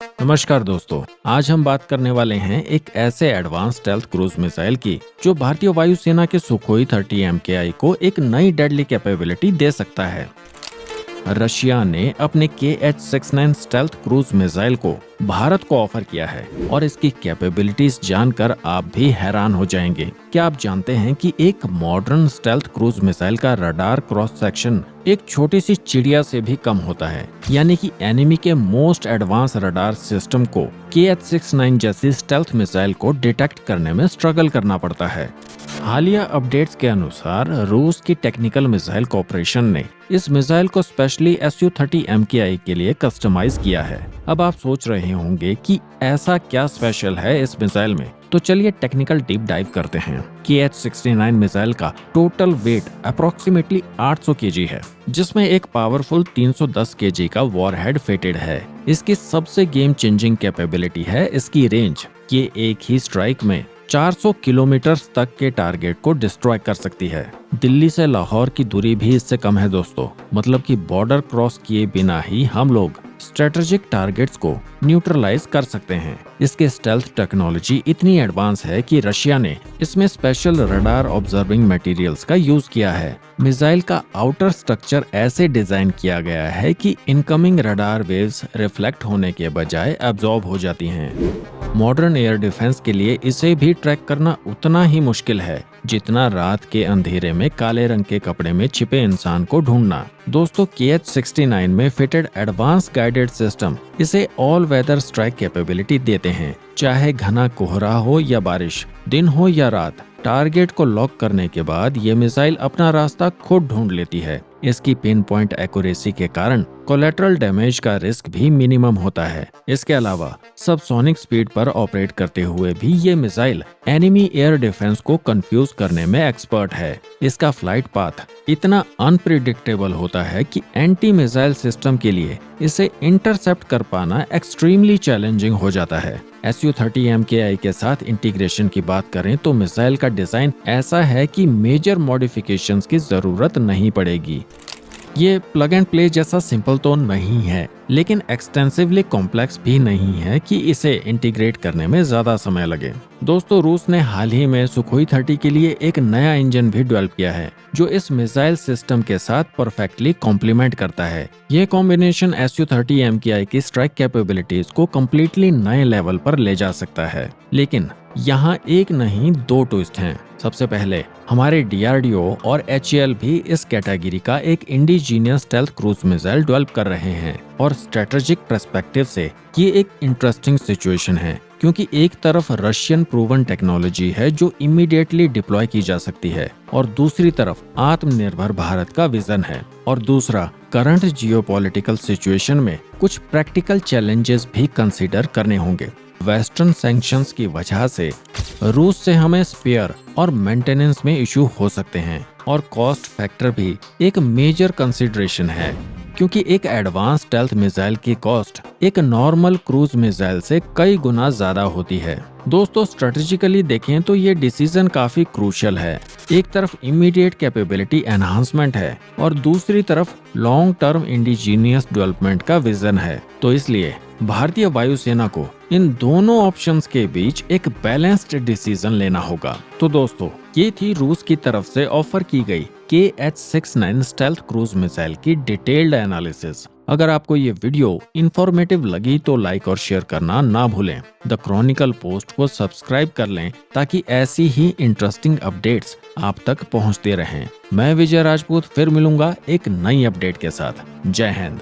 नमस्कार दोस्तों, आज हम बात करने वाले हैं एक ऐसे एडवांस स्टेल्थ क्रूज मिसाइल की जो भारतीय वायुसेना के सुखोई 30 MKI को एक नई डेडली कैपेबिलिटी दे सकता है। रशिया ने अपने KH-69 स्टेल्थ क्रूज मिसाइल को भारत को ऑफर किया है और इसकी कैपेबिलिटीज जानकर आप भी हैरान हो जाएंगे। क्या आप जानते हैं कि एक मॉडर्न स्टेल्थ क्रूज मिसाइल का रडार क्रॉस सेक्शन एक छोटी सी चिड़िया से भी कम होता है, यानी कि एनिमी के मोस्ट एडवांस रडार सिस्टम को KH-69 जैसी स्टेल्थ मिसाइल को डिटेक्ट करने में स्ट्रगल करना पड़ता है। हालिया अपडेट्स के अनुसार रूस की टेक्निकल मिसाइल कॉर्पोरेशन ने इस मिसाइल को स्पेशली Su-30 MKI के लिए कस्टमाइज किया है। अब आप सोच रहे होंगे कि ऐसा क्या स्पेशल है इस मिसाइल में, तो चलिए टेक्निकल डीप डाइव करते हैं। KH-69 मिसाइल का टोटल वेट अप्रोक्सीमेटली 800 kg है, जिसमें एक पावरफुल 310 kg का वॉरहेड फिटेड है। इसकी सबसे गेम चेंजिंग कैपेबिलिटी है इसकी रेंज। ये एक ही स्ट्राइक में 400 किलोमीटर तक के टारगेट को डिस्ट्रॉय कर सकती है। दिल्ली से लाहौर की दूरी भी इससे कम है दोस्तों, मतलब कि बॉर्डर क्रॉस किए बिना ही हम लोग स्ट्रेटेजिक टारगेट्स को न्यूट्रलाइज कर सकते हैं। इसके स्टेल्थ टेक्नोलॉजी इतनी एडवांस है कि रशिया ने इसमें स्पेशल रडार ऑब्जर्विंग मटेरियल्स का यूज किया है। मिसाइल का आउटर स्ट्रक्चर ऐसे डिजाइन किया गया है कि इनकमिंग रडार वेव्स रिफ्लेक्ट होने के बजाय एब्जॉर्ब हो जाती हैं। मॉडर्न एयर डिफेंस के लिए इसे भी ट्रैक करना उतना ही मुश्किल है जितना रात के अंधेरे में काले रंग के कपड़े में छिपे इंसान को ढूंढना। दोस्तों, KH-69 में फिटेड एडवांस गाइडेड सिस्टम इसे ऑल वेदर स्ट्राइक कैपेबिलिटी देते हैं। चाहे घना कोहरा हो या बारिश, दिन हो या रात, टारगेट को लॉक करने के बाद ये मिसाइल अपना रास्ता खुद ढूंढ लेती है। इसकी पिन पॉइंट एक्यूरेसी के कारण कोलेटरल डैमेज का रिस्क भी मिनिमम होता है। इसके अलावा सबसोनिक स्पीड पर ऑपरेट करते हुए भी ये मिसाइल एनिमी एयर डिफेंस को कंफ्यूज करने में एक्सपर्ट है। इसका फ्लाइट पाथ इतना अनप्रिडिक्टेबल होता है कि एंटी मिसाइल सिस्टम के लिए इसे इंटरसेप्ट कर पाना एक्सट्रीमली चैलेंजिंग हो जाता है। Su-30 MKI के साथ इंटीग्रेशन की बात करें तो मिसाइल का डिजाइन ऐसा है कि मेजर मॉडिफिकेशंस की जरूरत नहीं पड़ेगी। ये प्लग एंड प्ले जैसा सिंपल तो नहीं है, लेकिन एक्सटेंसिवली कॉम्प्लेक्स भी नहीं है कि इसे इंटीग्रेट करने में ज्यादा समय लगे। दोस्तों, रूस ने हाल ही में सुखोई 30 के लिए एक नया इंजन भी डेवलप किया है जो इस मिसाइल सिस्टम के साथ परफेक्टली कॉम्प्लीमेंट करता है। ये कॉम्बिनेशन Su-30 MKI की स्ट्राइक कैपेबिलिटीज को कम्प्लीटली नए लेवल पर ले जा सकता है। लेकिन यहाँ एक नहीं दो ट्विस्ट हैं। सबसे पहले हमारे DRDO और HAL भी इस कैटेगरी का एक indigenous stealth cruise missile develop कर रहे हैं और स्ट्रेटेजिक पर्सपेक्टिव से ये एक इंटरेस्टिंग सिचुएशन है, क्योंकि एक तरफ रशियन प्रूवन टेक्नोलॉजी है जो इमीडिएटली डिप्लॉय की जा सकती है और दूसरी तरफ आत्मनिर्भर भारत का विजन है। और दूसरा, करंट जियोपॉलिटिकल सिचुएशन में कुछ प्रैक्टिकल चैलेंजेस भी कंसीडर करने होंगे। वेस्टर्न सैंक्शंस की वजह से रूस से हमें स्पेयर और मेंटेनेंस में इशू हो सकते हैं और कॉस्ट फैक्टर भी एक मेजर कंसीडरेशन है, क्योंकि एक एडवांस स्टेल्थ मिसाइल की कॉस्ट एक नॉर्मल क्रूज मिसाइल से कई गुना ज्यादा होती है। दोस्तों, स्ट्रेटेजिकली देखें तो ये डिसीजन काफी क्रूशियल है। एक तरफ इमीडिएट कैपेबिलिटी एनहांसमेंट है और दूसरी तरफ लॉन्ग टर्म इंडिजीनियस डेवलपमेंट का विजन है। तो इसलिए भारतीय वायुसेना को इन दोनों ऑप्शंस के बीच एक बैलेंस्ड डिसीजन लेना होगा। तो दोस्तों, ये थी रूस की तरफ से ऑफर की गई KH-69 स्टेल्थ क्रूज मिसाइल की डिटेल्ड एनालिसिस। अगर आपको ये वीडियो इंफॉर्मेटिव लगी तो लाइक और शेयर करना ना भूलें। द क्रॉनिकल पोस्ट को सब्सक्राइब कर लें ताकि ऐसी ही इंटरेस्टिंग अपडेट्स आप तक पहुंचते रहें। मैं विजय राजपूत फिर मिलूंगा एक नई अपडेट के साथ। जय हिंद।